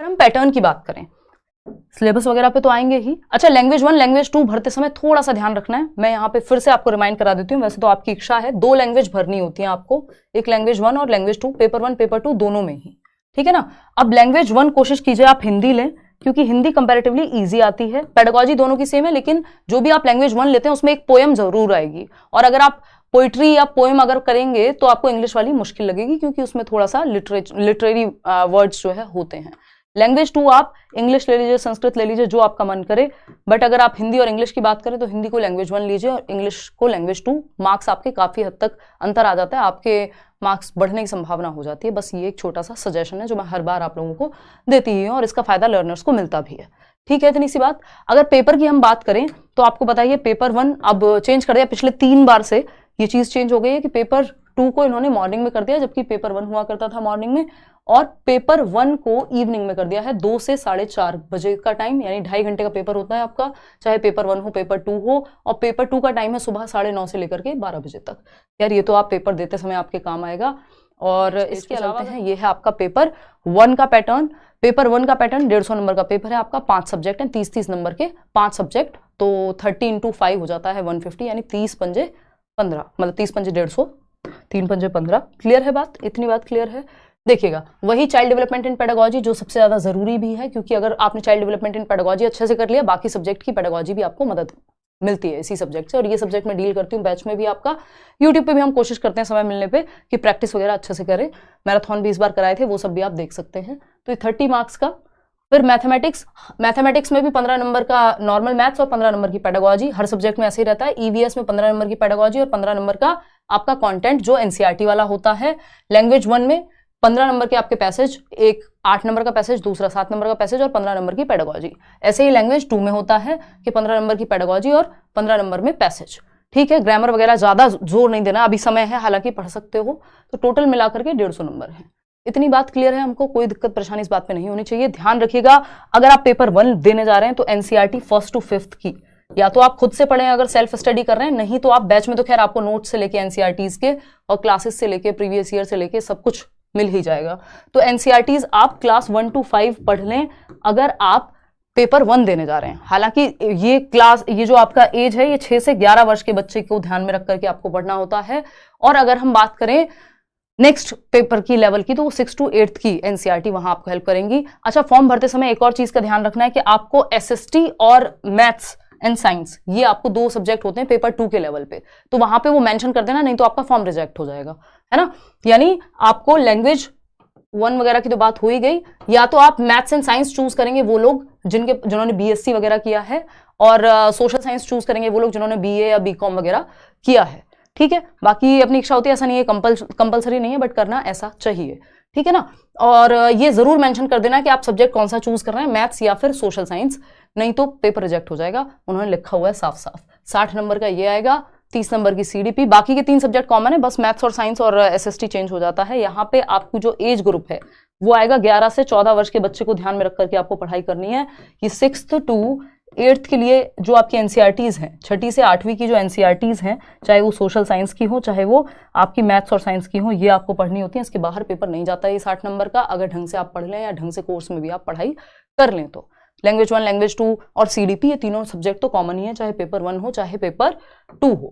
हम पैटर्न की बात करें, सिलेबस वगैरह पे तो आएंगे ही। अच्छा, लैंग्वेज 1 लैंग्वेज 2 भरते समय थोड़ा सा ध्यान रखना है, मैं यहाँ पे फिर से आपको रिमाइंड करा देती हूँ, वैसे तो आपकी इच्छा है 2 लैंग्वेज भरनी होती है आपको, एक लैंग्वेज 1 और लैंग्वेज 2, पेपर 1 पेपर 2 दोनों में ही, ठीक है ना। अब लैंग्वेज 1 कोशिश कीजिए आप हिंदी लें, क्योंकि हिंदी कंपैरेटिवली इजी आती है, पेडागॉजी दोनों की सेम है, लेकिन जो भी आप लैंग्वेज 1 लेते हैं उसमें एक पोएम जरूर आएगी, और अगर आप पोइट्री या पोएम अगर करेंगे तो आपको इंग्लिश वाली मुश्किल लगेगी, क्योंकि उसमें थोड़ा सा लिटरेरी वर्ड्स जो है होते हैं। लैंग्वेज 2 आप इंग्लिश ले लीजिए, संस्कृत ले लीजिए, जो आपका मन करे, बट अगर आप हिंदी और इंग्लिश की बात करें तो हिंदी को लैंग्वेज 1 लीजिए और इंग्लिश को लैंग्वेज 2, मार्क्स आपके काफी हद तक अंतर आ जाता है, आपके मार्क्स बढ़ने की संभावना हो जाती है। बस ये एक छोटा सा सजेशन है जो मैं हर बार आप लोगों को देती ही हूँ, और इसका फायदा लर्नर्स को मिलता भी है, ठीक है। इतनी सी बात। अगर पेपर की हम बात करें तो आपको बताइए, पेपर 1 अब चेंज कर दिया, पिछले 3 बार से ये चीज चेंज हो गई है कि पेपर 2 को इन्होंने मॉर्निंग में कर दिया, जबकि पेपर 1 हुआ करता था मॉर्निंग में, और पेपर 1 को इवनिंग में कर दिया है, 2 से 4:30 बजे का टाइम, यानी 2.5 घंटे का पेपर होता है आपका, चाहे पेपर 1 हो पेपर 2 हो, और पेपर 2 का टाइम है सुबह 9:30 से लेकर के 12 बजे तक। यार ये तो आप पेपर देते समय आपके काम आएगा। और इसके अलावा है, ये है आपका पेपर 1 का पैटर्न। पेपर 1 का पैटर्न 150 नंबर का पेपर है आपका, 5 सब्जेक्ट हैं, 30-30 नंबर के 5 सब्जेक्ट, तो 30 × 5 हो जाता है 150, यानी 30 पंजे 15, मतलब 30 पंजे 150, 3 पंजे 15। क्लियर है बात? इतनी बात क्लियर है। देखिएगा, वही चाइल्ड डेवलपमेंट इन पेडागॉजी जो सबसे ज्यादा जरूरी भी है, क्योंकि अगर आपने चाइल्ड डेवलपमेंट इन पेडागॉजी अच्छे से कर लिया, बाकी सब्जेक्ट की पेडागॉजी भी आपको मदद मिलती है इसी सब्जेक्ट से। और ये सब्जेक्ट मैं डील करती हूँ बैच में भी आपका, यूट्यूब पे भी हम कोशिश करते हैं समय मिलने पे कि प्रैक्टिस वगैरह अच्छे से करें, मैराथन भी इस बार कराए थे, वो सब भी आप देख सकते हैं। तो ये 30 मार्क्स का। फिर मैथमेटिक्स में भी 15 नंबर का नॉर्मल मैथ्स और 15 नंबर की पेडागॉजी, हर सब्जेक्ट में ऐसे ही रहता है। ईवीएस में 15 नंबर की पेडागॉजी और 15 नंबर का आपका कंटेंट जो एनसीईआरटी वाला होता है। लैंग्वेज 1 में 15 नंबर के आपके पैसेज, एक 8 नंबर का पैसेज, दूसरा 7 नंबर का पैसेज और 15 नंबर की पेडागॉजी। ऐसे ही लैंग्वेज 2 में होता है कि 15 नंबर की पेडागॉजी और 15 नंबर में पैसेज, ठीक है। ग्रामर वगैरह ज्यादा जोर नहीं देना, अभी समय है, हालांकि पढ़ सकते हो। तो टोटल मिलाकर के 150 नंबर है। इतनी बात क्लियर है, हमको कोई दिक्कत परेशानी इस बात पे नहीं होनी चाहिए। ध्यान रखिएगा, अगर आप पेपर 1 देने जा रहे हैं तो एनसीईआरटी 1st to 5th की या तो आप खुद से पढ़ें अगर सेल्फ स्टडी कर रहे हैं, नहीं तो आप बैच में तो खैर आपको नोट्स से लेके एनसीईआरटीज के और क्लासेस से लेके प्रीवियस ईयर से लेके सब कुछ मिल ही जाएगा। तो एनसीईआरटीज आप क्लास 1 to 5 पढ़ लें अगर आप पेपर 1 देने जा रहे हैं। हालांकि ये जो आपका एज है, ये 6 से 11 वर्ष के बच्चे को ध्यान में रख करके आपको पढ़ना होता है। और अगर हम बात करें नेक्स्ट पेपर की लेवल की, तो वो 6 to 8 की एनसीईआरटी वहां आपको हेल्प करेंगी। अच्छा, फॉर्म भरते समय एक और चीज का ध्यान रखना है कि आपको एसएसटी और मैथ्स एंड साइंस, ये आपको 2 सब्जेक्ट होते हैं पेपर 2 के लेवल पे, तो वहां पे वो मेंशन कर देना, नहीं तो आपका फॉर्म रिजेक्ट हो जाएगा, है ना। यानी आपको लैंग्वेज 1 वगैरह की तो बात हो ही गई, या तो आप मैथ्स एंड साइंस चूज करेंगे वो लोग जिन्होंने बीएससी वगैरह किया है, और सोशल साइंस चूज करेंगे वो लोग जिन्होंने बीए या बीकॉम वगैरह किया है, ठीक है। बाकी अपनी इच्छा होती है, ऐसा नहीं है, कंपलसरी नहीं है, बट करना ऐसा चाहिए, ठीक है ना। और ये जरूर मेंशन कर देना कि आप सब्जेक्ट कौन सा चूज कर रहे हैं, मैथ्स या फिर सोशल साइंस, नहीं तो पेपर रिजेक्ट हो जाएगा। उन्होंने लिखा हुआ है साफ साफ। 60 नंबर का ये आएगा, 30 नंबर की सीडीपी, बाकी के 3 सब्जेक्ट कॉमन है, बस मैथ्स और साइंस और एसएसटी चेंज हो जाता है। यहाँ पे आपको जो एज ग्रुप है वो आएगा 11 से 14 वर्ष के बच्चे को ध्यान में रख करके आपको पढ़ाई करनी है। ये 6th to 8th के लिए जो आपकी एनसीईआरटीज हैं, 6ठी से 8वीं की जो एनसीईआरटीज हैं, चाहे वो सोशल साइंस की हो चाहे वो आपकी मैथ्स और साइंस की हो, ये आपको पढ़नी होती है। इसके बाहर पेपर नहीं जाता है ये 60 नंबर का, अगर ढंग से आप पढ़ लें या ढंग से कोर्स में भी आप पढ़ाई कर लें तो। लैंग्वेज 1, लैंग्वेज 2 और सीडीपी, ये तीनों सब्जेक्ट तो कॉमन ही है, चाहे पेपर 1 हो चाहे पेपर 2 हो।